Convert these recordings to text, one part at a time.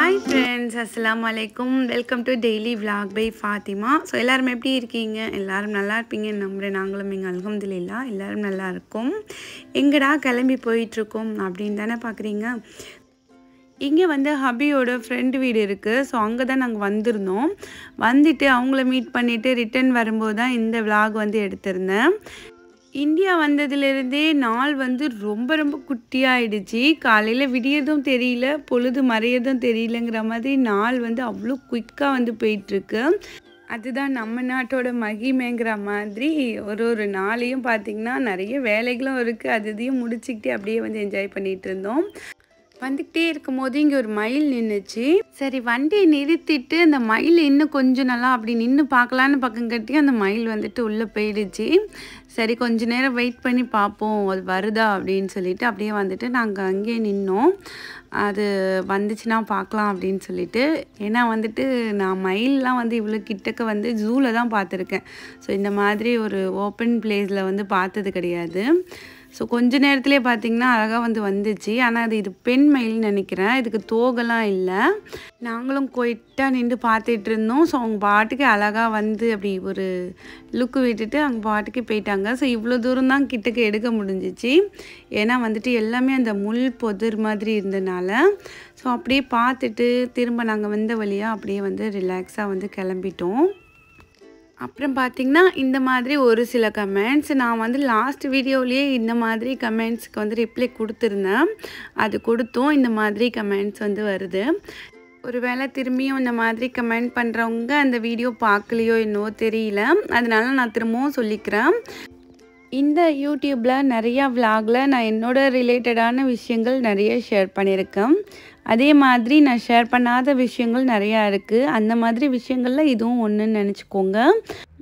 Hi friends, Assalamualaikum. Welcome to Daily Vlog by Fatima. So எல்லாரும் எப்படி இருக்கீங்க? எல்லாரும் நல்லா இருப்பீங்கன்னு நம்புறேன். நாங்களும் இங்க அல்ஹம்துலில்லாஹ் எல்லாரும் நல்லா இருக்கோம். எங்கடா கிளம்பி போயிட்டு இருக்கோம் அப்படின்னு தானே பார்க்குறீங்க. இங்கே வந்து ஹபியோட ஃப்ரெண்ட் வீடு இருக்குது. ஸோ அங்கே தான் நாங்கள் வந்திருந்தோம். வந்துட்டு அவங்கள மீட் பண்ணிவிட்டு ரிட்டர்ன் வரும்போது தான் இந்த விலாக் வந்து எடுத்திருந்தேன். இந்தியா வந்ததுலேருந்தே நாள் வந்து ரொம்ப குட்டியாயிடுச்சு. காலையில் விடியதும் தெரியல, பொழுது மறையதும் தெரியலங்கிற மாதிரி நாள் வந்து அவ்வளோ குயிக்காக வந்து போயிட்டுருக்கு. அதுதான் நம்ம நாட்டோட மகிமைங்கிற மாதிரி ஒரு நாளையும் பார்த்திங்கன்னா நிறைய வேலைகளும் இருக்குது. அதையும் முடிச்சுக்கிட்டே அப்படியே வந்து என்ஜாய் பண்ணிகிட்டு இருந்தோம். வந்துக்கிட்டே இருக்கும்போது இங்கே ஒரு மயில் நின்றுச்சு. சரி வண்டியை நிறுத்திட்டு அந்த மயில் இன்னும் கொஞ்சம் நல்லா அப்படி நின்று பார்க்கலான்னு பக்கம் கட்டி அந்த மயில் வந்துட்டு உள்ளே போயிடுச்சு. சரி கொஞ்ச நேரம் வெயிட் பண்ணி பார்ப்போம் அது வருதா அப்படின்னு சொல்லிட்டு அப்படியே வந்துட்டு நாங்கள் அங்கேயே நின்னோம். அது வந்துச்சுன்னா பார்க்கலாம் அப்படின்னு சொல்லிட்டு. ஏன்னா வந்துட்டு நான் மயிலெலாம் வந்து இவ்வளோ கிட்டக்க வந்து ஜூவில் தான் பார்த்துருக்கேன். ஸோ இந்த மாதிரி ஒரு ஓப்பன் பிளேஸில் வந்து பார்த்தது கிடையாது. ஸோ கொஞ்ச நேரத்துலேயே பார்த்திங்கன்னா அழகாக வந்து வந்துச்சு. ஆனால் இது பெண் மயில்னு நினைக்கிறேன். இதுக்கு தோகெல்லாம் இல்லை. நாங்களும் கொயிட்டாக நின்று பார்த்துட்டு இருந்தோம். ஸோ அவங்க பாட்டுக்கு அழகாக வந்து அப்படி ஒரு லுக்கு விட்டுட்டு அவங்க பாட்டுக்கு போயிட்டாங்க. ஸோ இவ்வளோ தூரம் தான் கிட்டக்க எடுக்க முடிஞ்சிச்சு. ஏன்னா வந்துட்டு எல்லாமே அந்த முள் பொதிர் மாதிரி இருந்தனால. ஸோ அப்படியே பார்த்துட்டு திரும்ப நாங்கள் வந்த வழியாக அப்படியே வந்து ரிலாக்ஸாக வந்து கிளம்பிட்டோம். அப்புறம் பார்த்திங்கன்னா இந்த மாதிரி ஒரு சில கமெண்ட்ஸ் நான் வந்து லாஸ்ட் வீடியோவிலேயே இந்த மாதிரி கமெண்ட்ஸுக்கு வந்து ரிப்ளை கொடுத்துருந்தேன். அது கொடுத்தும் இந்த மாதிரி கமெண்ட்ஸ் வந்து வருது. ஒரு வேளை திரும்பியும் இந்த மாதிரி கமெண்ட் பண்ணுறவங்க அந்த வீடியோ பார்க்கலையோ என்னவோ தெரியல. அதனால நான் திரும்பவும் சொல்லிக்கிறேன். இந்த யூடியூப்பில் நிறையா விலாகில் நான் என்னோட ரிலேட்டடான விஷயங்கள் நிறைய ஷேர் பண்ணியிருக்கேன். அதே மாதிரி நான் ஷேர் பண்ணாத விஷயங்கள் நிறையா இருக்குது. அந்த மாதிரி விஷயங்களில் இதுவும் ஒன்றுன்னு நினச்சிக்கோங்க.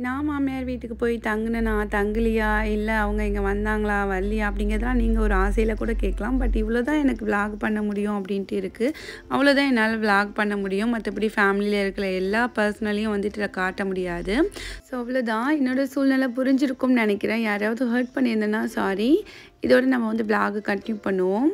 நான் மாமியார் வீட்டுக்கு போய் தங்குனேனா தங்கலையா, இல்லை அவங்க இங்கே வந்தாங்களா வரலையா அப்படிங்கிறதுலாம் நீங்கள் ஒரு ஆசையில் கூட கேட்கலாம். பட் இவ்வளோ தான் எனக்கு விலாக் பண்ண முடியும் அப்படின்ட்டு இருக்குது. அவ்வளோதான் என்னால் விலாக் பண்ண முடியும். மற்றபடி ஃபேமிலியில் இருக்கிற எல்லா பர்சனலையும் வந்துட்டு காட்ட முடியாது. ஸோ அவ்வளோதான். என்னோடய சூழ்நிலை புரிஞ்சிருக்கும்னு நினைக்கிறேன். யாரையாவது ஹர்ட் பண்ணியிருந்தேன்னா சாரி. இதோடு நம்ம வந்து விலாக் கண்டினியூ பண்ணுவோம்.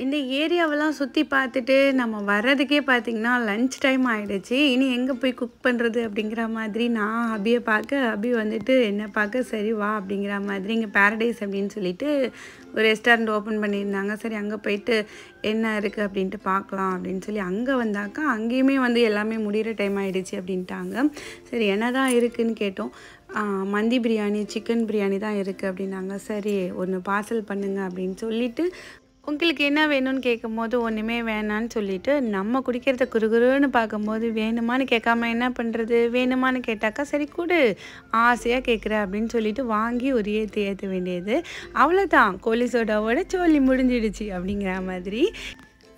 இந்த ஏரியாவெல்லாம் சுற்றி பார்த்துட்டு நம்ம வர்றதுக்கே பார்த்திங்கன்னா லன்ச் டைம் ஆகிடுச்சு. இனி எங்கே போய் குக் பண்ணுறது அப்படிங்கிற மாதிரி நான் ஹபியை பார்க்க, ஹபி வந்துட்டு என்னை பார்க்க சரி வா அப்படிங்கிற மாதிரி இங்கே பேரடைஸ் அப்படின்னு சொல்லிட்டு ஒரு ரெஸ்டாரண்ட் ஓப்பன் பண்ணியிருந்தாங்க. சரி அங்கே போயிட்டு என்ன இருக்குது அப்படின்ட்டு பார்க்கலாம் அப்படின்னு சொல்லி அங்கே வந்தாக்கா அங்கேயுமே வந்து எல்லாமே முடிகிற டைம் ஆகிடுச்சு அப்படின்ட்டாங்க. சரி என்ன தான் இருக்குதுன்னு கேட்டோம். மந்தி பிரியாணி, சிக்கன் பிரியாணி தான் இருக்குது அப்படின்னாங்க. சரி ஒன்று பார்சல் பண்ணுங்க அப்படின்னு சொல்லிவிட்டு உங்களுக்கு என்ன வேணும்னு கேட்கும்போது ஒன்றுமே வேணான்னு சொல்லிவிட்டு நம்ம குடிக்கிறத குறுகுறுன்னு பார்க்கும்போது வேணுமான்னு கேட்காம என்ன பண்ணுறது, வேணுமான்னு கேட்டாக்கா சரி கொடு ஆசையாக கேட்குற அப்படின்னு சொல்லிட்டு வாங்கி ஒரு ஏற்ற வேண்டியது. அவ்வளோதான், கோலி சோடாவோட சோலி முடிஞ்சிடுச்சு அப்படிங்கிற மாதிரி.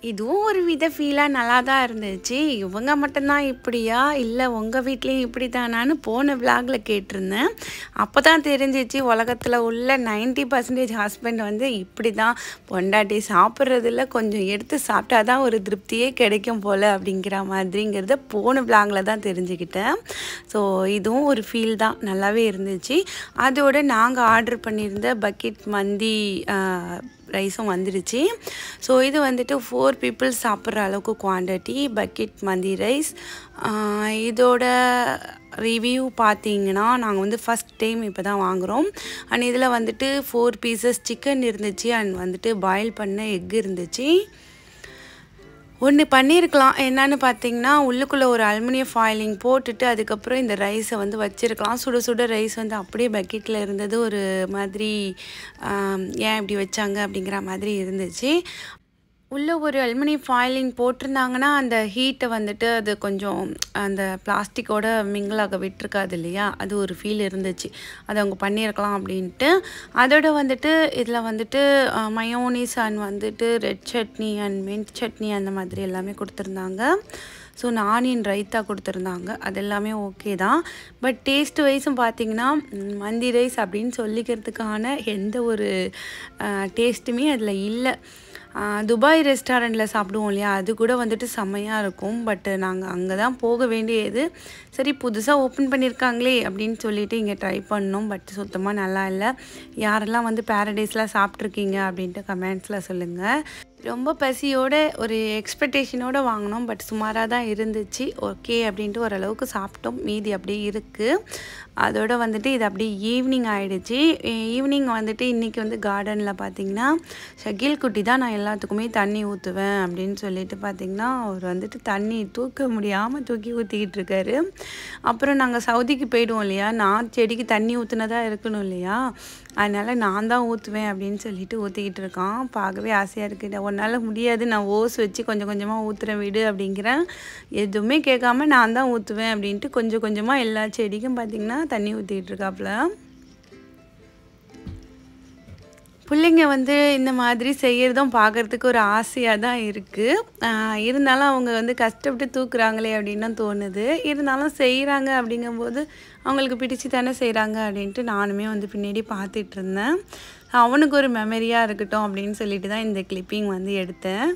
இதுவும் ஒரு வித ஃபீலாக நல்லா தான் இருந்துச்சு. இவங்க மட்டும்தான் இப்படியா, இல்லை உங்கள் வீட்லேயும் இப்படி தானான்னு போன விலாகில் கேட்டிருந்தேன். அப்போ தான் தெரிஞ்சிச்சு உலகத்தில் உள்ள 90% ஹஸ்பண்ட் வந்து இப்படி தான் பொண்டாட்டி சாப்பிட்றதில்ல கொஞ்சம் எடுத்து சாப்பிட்டா தான் ஒரு திருப்தியே கிடைக்கும் போல் அப்படிங்கிற மாதிரிங்கிறத போன விலாகில் தான் தெரிஞ்சுக்கிட்டேன். ஸோ இதுவும் ஒரு ஃபீல் தான், நல்லாவே இருந்துச்சு. அதோடு நாங்கள் ஆர்டர் பண்ணியிருந்த பக்கெட் மந்தி ரைஸும் வந்துடுச்சு. ஸோ இது வந்துட்டு 4 people சாப்பிட்ற அளவுக்கு குவான்டிட்டி பக்கெட் மந்தி ரைஸ். இதோட ரிவ்யூ பார்த்தீங்கன்னா நாங்கள் வந்து ஃபஸ்ட் டைம் இப்போ தான் வாங்குகிறோம். அண்ட் இதில் வந்துட்டு 4 pieces சிக்கன் இருந்துச்சு. அண்ட் வந்துட்டு பாயில் பண்ண எக் இருந்துச்சு. ஒன்று பண்ணியிருக்கலாம் என்னன்னு பார்த்தீங்கன்னா உள்ளுக்குள்ளே ஒரு அலுமினியம் ஃபாயிலிங் போட்டுட்டு அதுக்கப்புறம் இந்த ரைஸை வந்து வச்சுருக்கலாம். சுட ரைஸ் வந்து அப்படியே பக்கெட்டில் இருந்தது ஒரு மாதிரி ஏன் இப்படி வச்சாங்க அப்படிங்கிற மாதிரி இருந்துச்சு. உள்ளே ஒரு அலுமினியம் ஃபாயிலிங் போட்டிருந்தாங்கன்னா அந்த ஹீட்டை வந்துட்டு அது கொஞ்சம் அந்த பிளாஸ்டிக்கோட மிங்கிளாக விட்டுருக்காது இல்லையா, அது ஒரு ஃபீல் இருந்துச்சு. அதை அவங்க பண்ணியிருக்கலாம் அப்படின்ட்டு. அதோட வந்துட்டு இதில் வந்துட்டு மயோனிஸ் அண்ட் வந்துட்டு red chutney and mint chutney அந்த மாதிரி எல்லாமே கொடுத்துருந்தாங்க. ஸோ ஆனியன் ரைத்தா கொடுத்துருந்தாங்க. அது எல்லாமே ஓகே தான். பட் டேஸ்ட் வைஸும் பார்த்திங்கன்னா மந்தி ரைஸ் அப்படின்னு சொல்லிக்கிறதுக்கான எந்த ஒரு டேஸ்ட்டுமே அதில் இல்லை. துபாய் ரெஸ்டாரண்ட்டில் சாப்பிடுவோம் இல்லையா, அது கூட வந்துட்டு செம்மையாக இருக்கும். பட் நாங்கள் அங்கே தான் போக வேண்டியது. சரி புதுசாக ஓப்பன் பண்ணியிருக்காங்களே அப்படின்னு சொல்லிட்டு இங்கே ட்ரை பண்ணோம். பட் சுத்தமாக நல்லா இல்லை. யாரெல்லாம் வந்து பேரடைஸில் சாப்பிட்ருக்கீங்க அப்படின்ட்டு கமெண்ட்ஸில் சொல்லுங்கள். ரொம்ப பசியோட ஒரு எக்ஸ்பெக்டேஷனோடு வாங்கினோம். பட் சுமாராக தான் இருந்துச்சு. ஓகே அப்படின்ட்டு ஓரளவுக்கு சாப்பிட்டோம். மீதி அப்படியே இருக்குது. அதோடு வந்துட்டு இது அப்படியே ஈவினிங் ஆகிடுச்சு. ஈவினிங் வந்துட்டு இன்றைக்கி வந்து கார்டனில் பார்த்திங்கன்னா ஷகில் குட்டி தான் நான் எல்லாத்துக்குமே தண்ணி ஊற்றுவேன் அப்படின்னு சொல்லிட்டு பார்த்திங்கன்னா அவர் வந்துட்டு தண்ணி தூக்க முடியாமல் தூக்கி ஊற்றிக்கிட்டு இருக்காரு. அப்புறம் நாங்கள் சவுதிக்கு போய்டுவோம் இல்லையா, நான் செடிக்கு தண்ணி ஊற்றுனதாக இருக்கணும் இல்லையா, அதனால் நான் தான் ஊற்றுவேன் அப்படின்னு சொல்லிட்டு ஊற்றிக்கிட்டு இருக்கான். பார்க்கவே ஆசையாக இருக்குது. உன்னால் முடியாது, நான் ஓஸ் வச்சு கொஞ்சம் கொஞ்சமாக ஊற்றுறேன் விடு அப்படிங்கிறேன். எதுவுமே கேட்காம நான் தான் ஊற்றுவேன் அப்படின்ட்டு கொஞ்சம் கொஞ்சமாக எல்லா செடிக்கும் பார்த்திங்கன்னா தண்ணி ஊற்றிக்கிட்டு இருக்காப்புல. பிள்ளைங்க வந்து இந்த மாதிரி செய்கிறதும் பார்க்குறதுக்கு ஒரு ஆசையாக தான் இருக்குது. இருந்தாலும் அவங்க வந்து கஷ்டப்பட்டு தூக்குறாங்களே அப்படின்னு தான் தோணுது. இருந்தாலும் செய்கிறாங்க அப்படிங்கும்போது அவங்களுக்கு பிடிச்சி தானே செய்கிறாங்க அப்படின்ட்டு நானுமே வந்து பின்னாடி பார்த்துட்டு இருந்தேன். அவனுக்கு ஒரு மெமரியாக இருக்கட்டும் அப்படின்னு சொல்லிட்டு தான் இந்த கிளிப்பிங் வந்து எடுத்தேன்.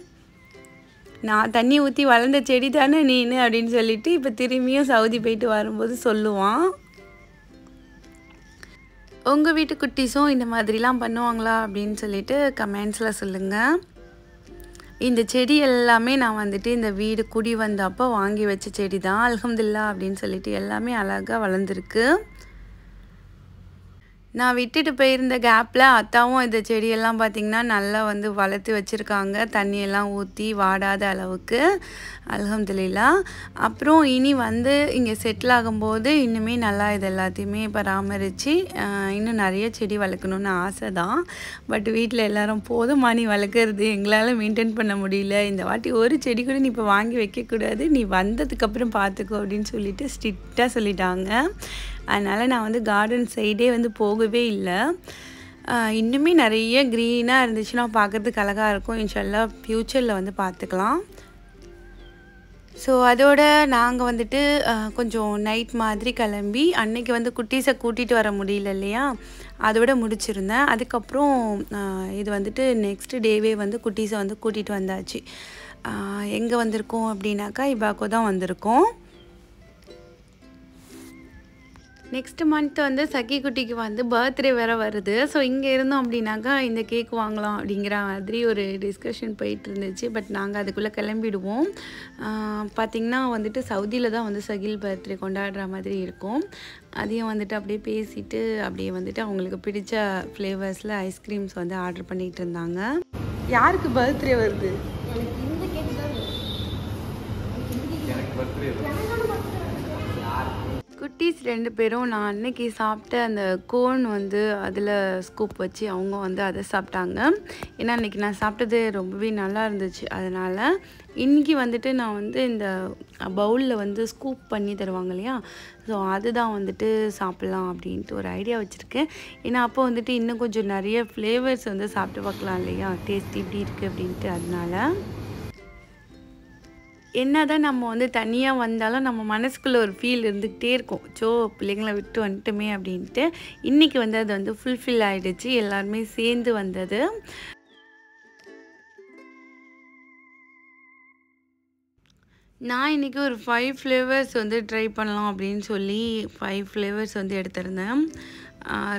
நான் தண்ணி ஊற்றி வளர்ந்த செடி தானே நீனு அப்படின்னு சொல்லிட்டு இப்போ திரும்பியும் சவுதி போயிட்டு வரும்போது சொல்லுவான். உங்கள் வீட்டு குட்டீஸும் இந்த மாதிரிலாம் பண்ணுவாங்களா அப்படின்னு சொல்லிட்டு கமெண்ட்ஸில் சொல்லுங்கள். இந்த செடி எல்லாமே நான் வந்துட்டு இந்த வீடு குடி வந்தப்போ வாங்கி வச்ச செடி தான். அல்ஹம்துலில்லாஹ் அப்படின்னு சொல்லிட்டு எல்லாமே அழகாக வளர்ந்துருக்கு. நான் விட்டுட்டு போயிருந்த கேப்பில் அத்தாவும் இந்த செடியெல்லாம் பார்த்திங்கன்னா நல்லா வந்து வளர்த்து வச்சுருக்காங்க. தண்ணியெல்லாம் ஊற்றி வாடாத அளவுக்கு அல்ஹம்துலில்லாஹ். அப்புறம் இனி வந்து இங்கே செட்டில் ஆகும்போது இன்னுமே நல்லா இது எல்லாத்தையுமே பராமரித்து இன்னும் நிறைய செடி வளர்க்கணுன்னு ஆசை தான். பட் வீட்டில் எல்லோரும் போதுமா நீ வளர்க்குறது, எங்களால் மெயின்டைன் பண்ண முடியல, இந்த வாட்டி ஒரு செடி கூட நீ இப்போ வாங்கி வைக்கக்கூடாது, நீ வந்ததுக்கப்புறம் பார்த்துக்கோ அப்படின்னு சொல்லிட்டு ஸ்ட்ரிக்டாக சொல்லிட்டாங்க. அதனால் நான் வந்து கார்டன் சைடே வந்து போகவே இல்லை. இன்னுமே நிறைய க்ரீனாக இருந்துச்சுன்னா பார்க்குறதுக்கு அழகாக இருக்கும். இன்ஷால்லாஹ் ஃப்யூச்சரில் வந்து பார்த்துக்கலாம். ஸோ அதோட நாங்கள் வந்துட்டு கொஞ்சம் நைட் மாதிரி கிளம்பி அன்னைக்கு வந்து குட்டீஸை கூட்டிகிட்டு வர முடியல இல்லையா, அதோட முடிச்சிருந்தேன். அதுக்கப்புறம் இது வந்துட்டு நெக்ஸ்ட் டேவே வந்து குட்டீஸை வந்து கூட்டிகிட்டு வந்தாச்சு. எங்கே வந்திருக்கோம் அப்படின்னாக்கா இபாக்கோ தான் வந்திருக்கோம். நெக்ஸ்ட் மந்த் வந்து சக்கி குட்டிக்கு வந்து பர்த்டே வேறு வருது. ஸோ இங்கே இருந்தோம் அப்படின்னாக்கா இந்த கேக் வாங்கலாம் அப்படிங்கிற மாதிரி ஒரு டிஸ்கஷன் போயிட்டு இருந்துச்சு. பட் நாங்கள் அதுக்குள்ளே கிளம்பிடுவோம். பார்த்திங்கன்னா வந்துட்டு சவுதியில் தான் வந்து சகில் பர்த்டே கொண்டாடுற மாதிரி இருக்கும். அதையும் வந்துட்டு அப்படியே பேசிட்டு அப்படியே வந்துட்டு அவங்களுக்கு பிடிச்ச ஃப்ளேவர்ஸில் ஐஸ்கிரீம்ஸ் வந்து ஆர்டர் பண்ணிகிட்டு இருந்தாங்க. யாருக்கு பர்த்டே வருது? குட்டீஸ் 2 பேரும் நான் அன்னைக்கு சாப்பிட்ட அந்த கோன் வந்து அதில் ஸ்கூப் வச்சு அவங்க வந்து அதை சாப்பிட்டாங்க. ஏன்னா அன்றைக்கி நான் சாப்பிட்டது ரொம்பவே நல்லா இருந்துச்சு. அதனால் இன்றைக்கி வந்துட்டு நான் வந்து இந்த பவுலில் வந்து ஸ்கூப் பண்ணி தருவாங்க இல்லையா, ஸோ அதுதான் வந்துட்டு சாப்பிட்லாம் அப்படின்ட்டு ஒரு ஐடியா வச்சுருக்கேன். ஏன்னா அப்போ வந்துட்டு இன்னும் கொஞ்சம் நிறைய ஃப்ளேவர்ஸ் வந்து சாப்பிட்டு பார்க்கலாம் இல்லையா, டேஸ்ட் இப்படி இருக்குது அப்படின்ட்டு. அதனால் என்ன தான் நம்ம வந்து தனியாக வந்தாலும் நம்ம மனசுக்குள்ளே ஒரு ஃபீல் இருந்துக்கிட்டே இருக்கும். பிள்ளைங்களை விட்டு வந்துட்டுமே அப்படின்ட்டு. இன்றைக்கி வந்து அது வந்து ஃபுல்ஃபில் ஆகிடுச்சு. எல்லாருமே சேர்ந்து வந்தது. நான் இன்றைக்கி ஒரு 5 ஃப்ளேவர்ஸ் வந்து ட்ரை பண்ணலாம் அப்படின்னு சொல்லி 5 ஃப்ளேவர்ஸ் வந்து எடுத்திருந்தேன்.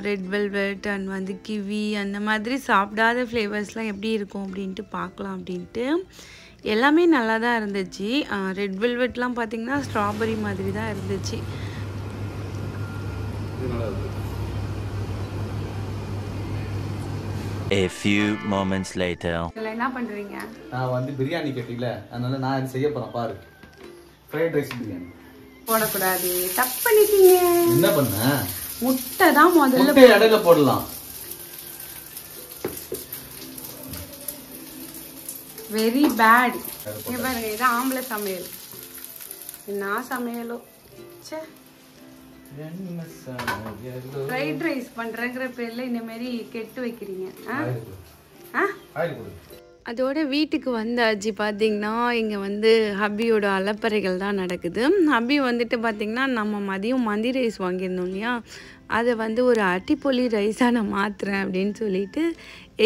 ரெட் வெல்வெட் அண்ட் வந்து கிவி அந்த மாதிரி சாப்பிடாத ஃப்ளேவர்ஸ்லாம் எப்படி இருக்கும் அப்படின்ட்டு பார்க்கலாம் அப்படின்ட்டு. எல்லாமே நல்லா தான் இருந்துச்சு. ரெட் வெல்வெட்லாம் பார்த்திங்கன்னா ஸ்ட்ராபெரி மாதிரி தான் இருந்துச்சு. A few moments later. என்ன பண்றீங்க? நான் வந்து பிரியாணி கேட்டீங்கள, அதனால நான் செய்ய போறேன் பாரு. Fried rice biryani. போடக்கூடாது, தப்பு பண்ணிட்டீங்க. என்ன பண்ண? முட்டை தான் முதல்ல முட்டை இடையில போடலாம். Very bad. பாருங்க, இது ஆம்பளை சமையல், நான் சமையலோ. ஃப்ரைட் ரைஸ் பண்றேங்கிற பேர்ல இந்த மாதிரி கெட்டு வைக்கிறீங்க. அதோட வீட்டுக்கு வந்தாச்சு. பார்த்திங்கன்னா இங்கே வந்து ஹப்பியோட அலப்பறைகள் தான் நடக்குது. ஹப்பி வந்துட்டு பார்த்திங்கன்னா நம்ம மதியம் மந்தி ரைஸ் வாங்கியிருந்தோம் இல்லையா, அதை வந்து ஒரு அட்டிப்பொலி ரைஸாக நான் மாற்றுறேன் அப்படின்னு சொல்லிட்டு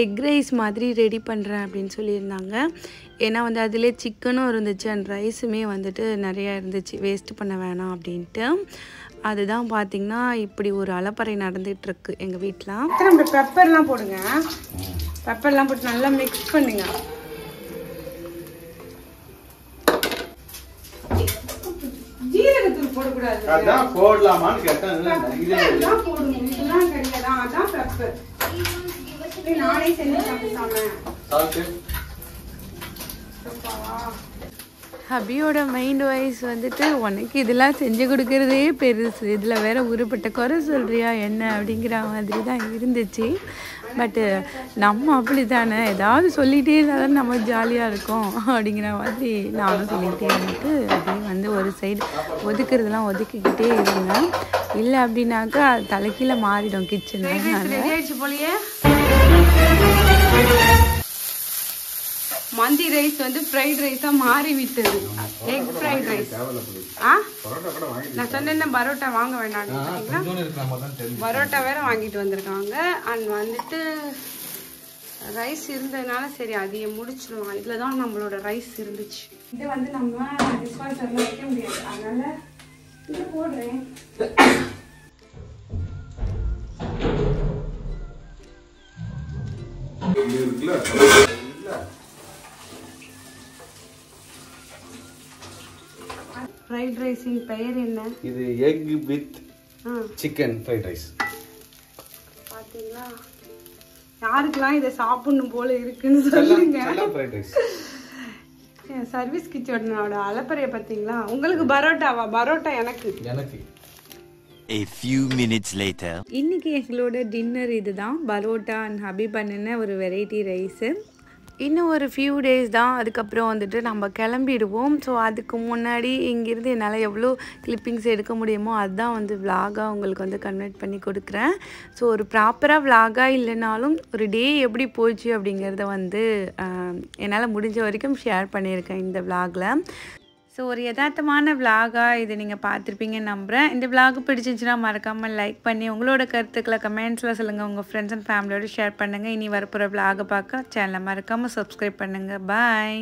எக் ரைஸ் மாதிரி ரெடி பண்ணுறேன் அப்படின்னு சொல்லியிருந்தாங்க. ஏன்னா வந்து அதிலே சிக்கனும் இருந்துச்சு அண்ட் ரைஸுமே வந்துட்டு நிறையா இருந்துச்சு, வேஸ்ட் பண்ண வேணாம் அப்படின்ட்டு. அதுதான் பார்த்திங்கன்னா இப்படி ஒரு அலப்பறை நடந்துகிட்ருக்கு எங்கள் வீட்டில். நம்ம பெப்பர்லாம் போடுங்க, பெப்பர்லாம் போட்டு நல்லா மிக்ஸ் பண்ணுங்க. போடக்கூடாது. அதான் போடலாமான்னு கேட்டேன். இதெல்லாம் போடணும். இதெல்லாம் கிடையாது. அதான் பெப்பர். நானே செஞ்சு சாப்பிட்டாம. சாப்பிட்டு. ஹபியோட மைண்ட் வாய்ஸ் வந்துட்டு உனக்கு இதெல்லாம் செஞ்சு கொடுக்கறதே பெருசு, இதில் வேற உருப்பட்ட குறை சொல்கிறியா என்ன அப்படிங்கிற மாதிரி தான் இருந்துச்சு. பட்டு நம்ம அப்படி தானே, ஏதாவது சொல்லிகிட்டே இருந்தாலும் நம்ம ஜாலியாக இருக்கோம் அப்படிங்கிற மாதிரி நானும் சொல்லிகிட்டே இருந்துட்டு அப்படியே வந்து ஒரு சைடு ஒதுக்குறதுலாம் ஒதுக்கிக்கிட்டே இருந்தேன். இல்லை அப்படின்னாக்கா தலைக்கீழே மாறிடும் கிச்சன். போலியே மந்தி ரைஸ் வந்து ஃப்ரைட் ரைஸா மாறி விட்டது. Egg fried rice. நான் சொன்னேன் பரோட்டா வாங்க வேண்டாம், பரோட்டா வேற வாங்கிட்டு வந்திருக்காங்க. அண்ட் வந்துட்டு ரைஸ் இருந்ததுனால சரி அதையே முடிச்சிடலாம். இதுல தான் நம்மளோட ரைஸ் இருந்துச்சு. இதை வந்து நம்ம டிஸ்பான்சர்ல வைக்க முடியாது, அதனால இதை போடுறேன். ஃப்ரைட் ரைஸின் பெயர் என்ன? இது egg with chicken fried rice. பாத்தீங்களா, யாருக்கெல்லாம் இதை சாப்பிடணும் போல இருக்குன்னு சொல்லுங்க. ஃப்ரைட் ரைஸ் சர்வீஸ் கிச்சனோட அலப்பறைய பாத்தீங்களா? உங்களுக்கு பரோட்டாவா? பரோட்டா எனக்கு. A few minutes later. இன்னைக்கு எங்களோட டின்னர் இதுதான், பரோட்டா அண்ட் ஹபி பண்ணின ஒரு வெரைட்டி ரைஸு. இன்னும் ஒரு ஃபியூ டேஸ் தான், அதுக்கப்புறம் வந்துட்டு நம்ம கிளம்பிடுவோம். ஸோ அதுக்கு முன்னாடி இங்கேருந்து என்னால் எவ்வளோ கிளிப்பிங்ஸ் எடுக்க முடியுமோ அதுதான் வந்து விலாகாக உங்களுக்கு வந்து கன்வெர்ட் பண்ணி கொடுக்குறேன். ஸோ ஒரு ப்ராப்பராக விலாகாக இல்லைனாலும் ஒரு டே எப்படி போச்சு அப்படிங்கிறத வந்து என்னால் முடிஞ்ச வரைக்கும் ஷேர் பண்ணியிருக்கேன் இந்த விலாகில். ஸோ ஒரு யதார்த்தமான விலாகாக இது நீங்கள் பார்த்துருப்பீங்கன்னு நம்புகிறேன். இந்த விலாக் பிடிச்சிருந்துச்சுன்னா மறக்காமல் லைக் பண்ணி உங்களோட கருத்துக்களை கமெண்ட்ஸில் சொல்லுங்கள். உங்கள் ஃப்ரெண்ட்ஸ் அண்ட் ஃபேமிலியோடு ஷேர் பண்ணுங்கள். இனி வரப்போகிற விலாகை பார்க்க சேனலை மறக்காமல் சப்ஸ்கிரைப் பண்ணுங்கள். பாய்.